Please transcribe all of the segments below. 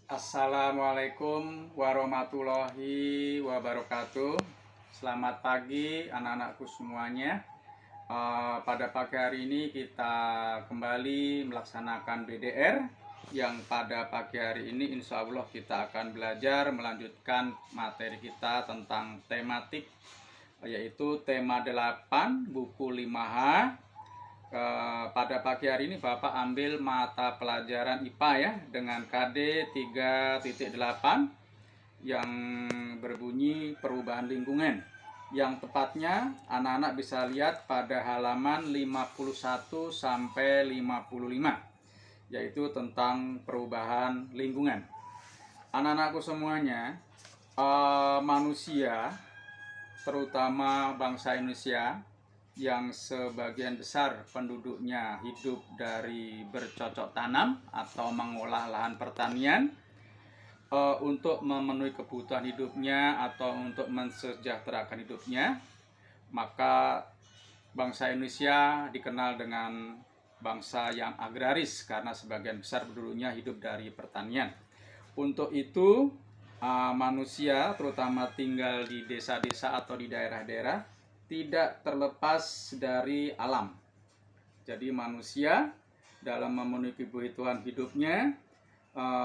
Assalamualaikum warahmatullahi wabarakatuh. Selamat pagi anak-anakku semuanya. Pada pagi hari ini kita kembali melaksanakan BDR yang pada pagi hari ini insya Allah kita akan belajar melanjutkan materi kita tentang tematik, yaitu tema 8 buku 5H. Pada pagi hari ini Bapak ambil mata pelajaran IPA ya dengan KD 3.8 yang berbunyi perubahan lingkungan. Yang tepatnya anak-anak bisa lihat pada halaman 51 sampai 55, yaitu tentang perubahan lingkungan. Anak-anakku semuanya, manusia terutama bangsa Indonesia yang sebagian besar penduduknya hidup dari bercocok tanam atau mengolah lahan pertanian untuk memenuhi kebutuhan hidupnya atau untuk mensejahterakan hidupnya, maka bangsa Indonesia dikenal dengan bangsa yang agraris karena sebagian besar penduduknya hidup dari pertanian. Untuk itu manusia terutama tinggal di desa-desa atau di daerah-daerah tidak terlepas dari alam. Jadi manusia dalam memenuhi kebutuhan hidupnya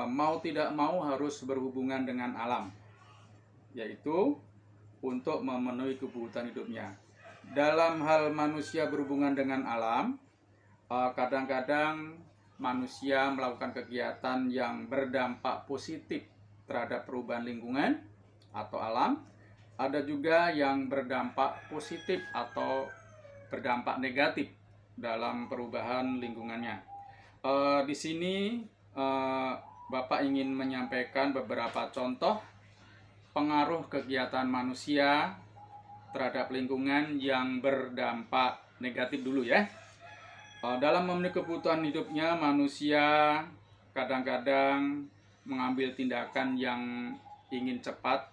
mau tidak mau harus berhubungan dengan alam, yaitu untuk memenuhi kebutuhan hidupnya. Dalam hal manusia berhubungan dengan alam, kadang-kadang manusia melakukan kegiatan yang berdampak positif terhadap perubahan lingkungan atau alam. Ada juga yang berdampak positif atau berdampak negatif dalam perubahan lingkungannya. Di sini Bapak ingin menyampaikan beberapa contoh pengaruh kegiatan manusia terhadap lingkungan yang berdampak negatif dulu ya. Dalam memenuhi kebutuhan hidupnya, manusia kadang-kadang mengambil tindakan yang ingin cepat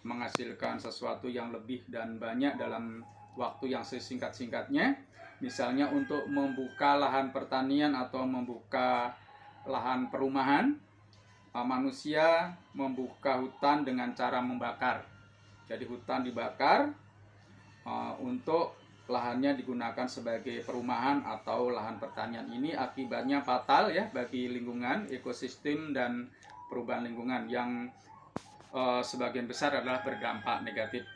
menghasilkan sesuatu yang lebih dan banyak dalam waktu yang sesingkat-singkatnya. Misalnya untuk membuka lahan pertanian atau membuka lahan perumahan, manusia membuka hutan dengan cara membakar. Jadi hutan dibakar untuk lahannya digunakan sebagai perumahan atau lahan pertanian. Ini akibatnya fatal ya bagi lingkungan, ekosistem dan perubahan lingkungan yang sebagian besar adalah berdampak negatif.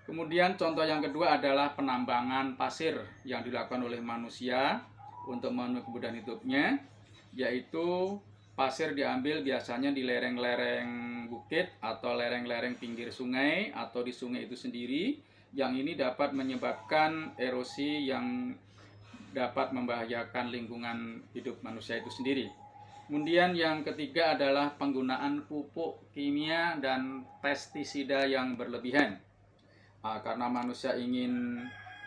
Kemudian contoh yang kedua adalah penambangan pasir yang dilakukan oleh manusia untuk memenuhi kebutuhan hidupnya, yaitu pasir diambil biasanya di lereng-lereng bukit atau lereng-lereng pinggir sungai atau di sungai itu sendiri, yang ini dapat menyebabkan erosi yang dapat membahayakan lingkungan hidup manusia itu sendiri. Kemudian yang ketiga adalah penggunaan pupuk kimia dan pestisida yang berlebihan. Karena manusia ingin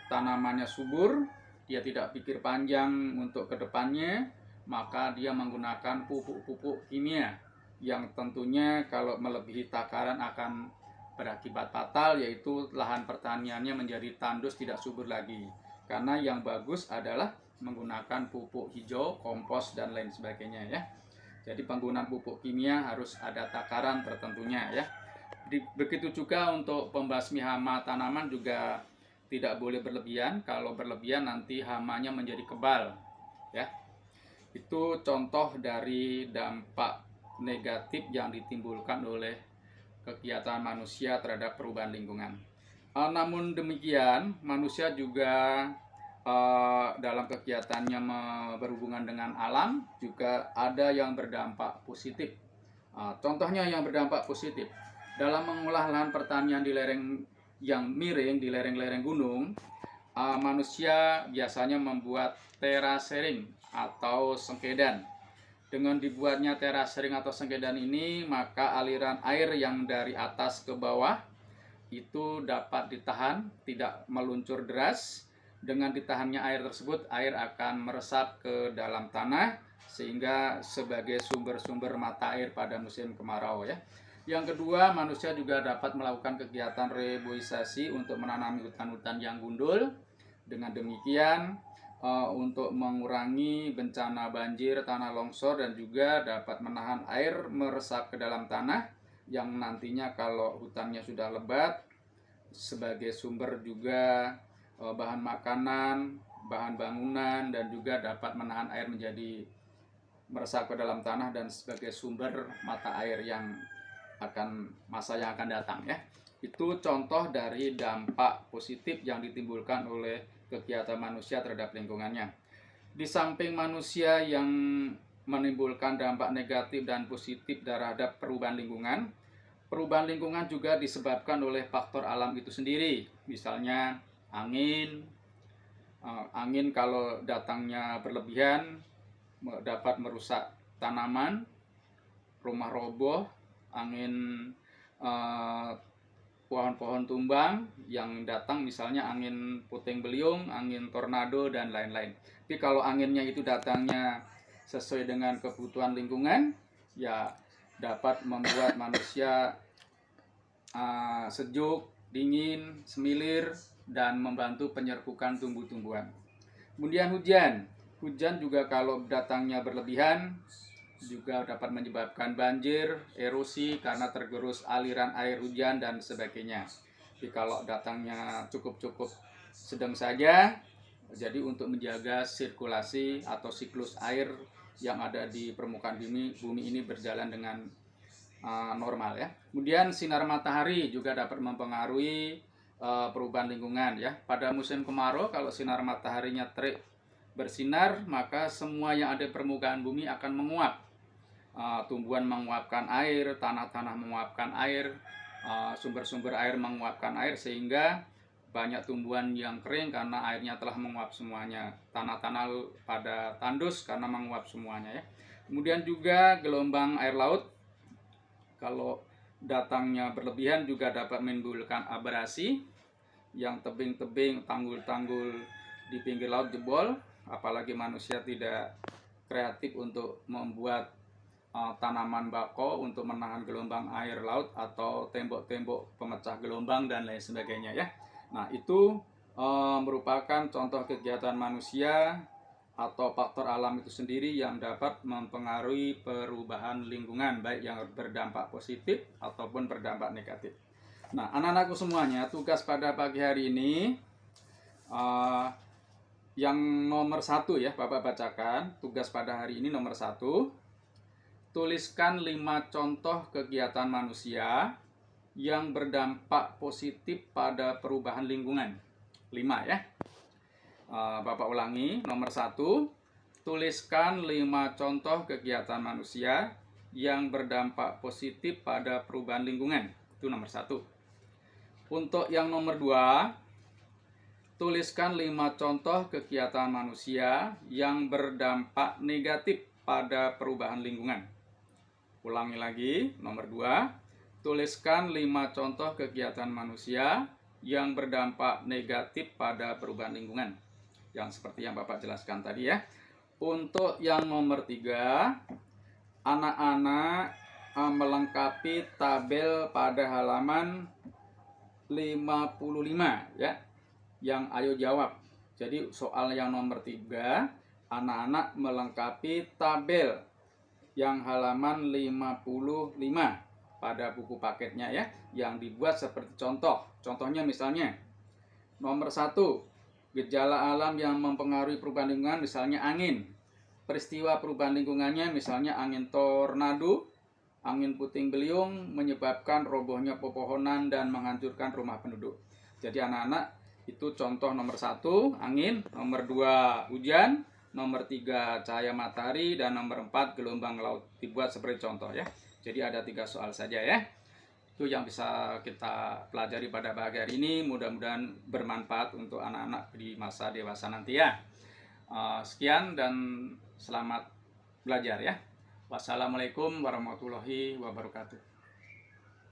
tanamannya subur, dia tidak pikir panjang untuk kedepannya, maka dia menggunakan pupuk-pupuk kimia yang tentunya kalau melebihi takaran akan berakibat fatal, yaitu lahan pertaniannya menjadi tandus, tidak subur lagi. Karena yang bagus adalah menggunakan pupuk hijau, kompos, dan lain sebagainya ya. Jadi penggunaan pupuk kimia harus ada takaran tertentunya ya. Begitu juga untuk pembasmi hama tanaman juga tidak boleh berlebihan. Kalau berlebihan nanti hamanya menjadi kebal ya. Itu contoh dari dampak negatif yang ditimbulkan oleh kegiatan manusia terhadap perubahan lingkungan. Namun demikian, manusia juga dalam kegiatannya berhubungan dengan alam juga ada yang berdampak positif. Contohnya yang berdampak positif dalam mengolah lahan pertanian di lereng yang miring, di lereng-lereng gunung, manusia biasanya membuat terasering atau sengkedan. Dengan dibuatnya terasering atau sengkedan ini, maka aliran air yang dari atas ke bawah itu dapat ditahan, tidak meluncur deras. Dengan ditahannya air tersebut, air akan meresap ke dalam tanah sehingga sebagai sumber-sumber mata air pada musim kemarau ya. Yang kedua, manusia juga dapat melakukan kegiatan reboisasi untuk menanami hutan-hutan yang gundul. Dengan demikian, untuk mengurangi bencana banjir, tanah longsor, dan juga dapat menahan air meresap ke dalam tanah yang nantinya kalau hutannya sudah lebat sebagai sumber juga bahan makanan, bahan bangunan, dan juga dapat menahan air menjadi meresap ke dalam tanah dan sebagai sumber mata air yang masa yang akan datang ya. Itu contoh dari dampak positif yang ditimbulkan oleh kegiatan manusia terhadap lingkungannya. Di samping manusia yang menimbulkan dampak negatif dan positif terhadap perubahan lingkungan juga disebabkan oleh faktor alam itu sendiri. Misalnya angin kalau datangnya berlebihan dapat merusak tanaman, rumah roboh, angin pohon-pohon tumbang yang datang, misalnya angin puting beliung, angin tornado, dan lain-lain. Tapi kalau anginnya itu datangnya sesuai dengan kebutuhan lingkungan, ya dapat membuat manusia sejuk, dingin, semilir, dan membantu penyerbukan tumbuh-tumbuhan. Kemudian hujan juga kalau datangnya berlebihan juga dapat menyebabkan banjir, erosi karena tergerus aliran air hujan dan sebagainya. Tapi kalau datangnya cukup sedang saja, jadi untuk menjaga sirkulasi atau siklus air yang ada di permukaan bumi ini berjalan dengan normal ya. Kemudian sinar matahari juga dapat mempengaruhi perubahan lingkungan ya. Pada musim kemarau kalau sinar mataharinya terik bersinar, maka semua yang ada di permukaan bumi akan menguap. Tumbuhan menguapkan air, tanah-tanah menguapkan air, sumber-sumber air menguapkan air, sehingga banyak tumbuhan yang kering karena airnya telah menguap semuanya. Tanah-tanah pada tandus karena menguap semuanya ya. Kemudian juga gelombang air laut kalau datangnya berlebihan juga dapat menimbulkan abrasi, yang tebing-tebing, tanggul-tanggul di pinggir laut jebol, apalagi manusia tidak kreatif untuk membuat tanaman bako untuk menahan gelombang air laut atau tembok-tembok pemecah gelombang dan lain sebagainya ya. Nah, itu merupakan contoh kegiatan manusia atau faktor alam itu sendiri yang dapat mempengaruhi perubahan lingkungan, baik yang berdampak positif ataupun berdampak negatif. Nah, anak-anakku semuanya, tugas pada pagi hari ini yang nomor 1 ya, Bapak bacakan. Tugas pada hari ini nomor 1, tuliskan 5 contoh kegiatan manusia yang berdampak positif pada perubahan lingkungan. 5 ya. Bapak ulangi, nomor 1, tuliskan 5 contoh kegiatan manusia yang berdampak positif pada perubahan lingkungan. Itu nomor 1. Untuk yang nomor 2, tuliskan 5 contoh kegiatan manusia yang berdampak negatif pada perubahan lingkungan. Ulangi lagi, nomor 2, tuliskan 5 contoh kegiatan manusia yang berdampak negatif pada perubahan lingkungan. Yang seperti yang Bapak jelaskan tadi ya. Untuk yang nomor 3, anak-anak melengkapi tabel pada halaman 55 ya. Yang ayo jawab. Jadi soal yang nomor 3, anak-anak melengkapi tabel yang halaman 55 pada buku paketnya ya, yang dibuat seperti contoh. Contohnya misalnya nomor 1, gejala alam yang mempengaruhi perubahan lingkungan, misalnya angin. Peristiwa perubahan lingkungannya misalnya angin tornado, angin puting beliung menyebabkan robohnya pepohonan dan menghancurkan rumah penduduk. Jadi anak-anak, itu contoh nomor 1 angin, nomor 2 hujan, nomor 3 cahaya matahari, dan nomor 4 gelombang laut. Dibuat seperti contoh ya. Jadi ada 3 soal saja ya. Itu yang bisa kita pelajari pada pagi hari ini. Mudah-mudahan bermanfaat untuk anak-anak di masa dewasa nanti ya. Sekian dan selamat belajar ya. Wassalamualaikum warahmatullahi wabarakatuh.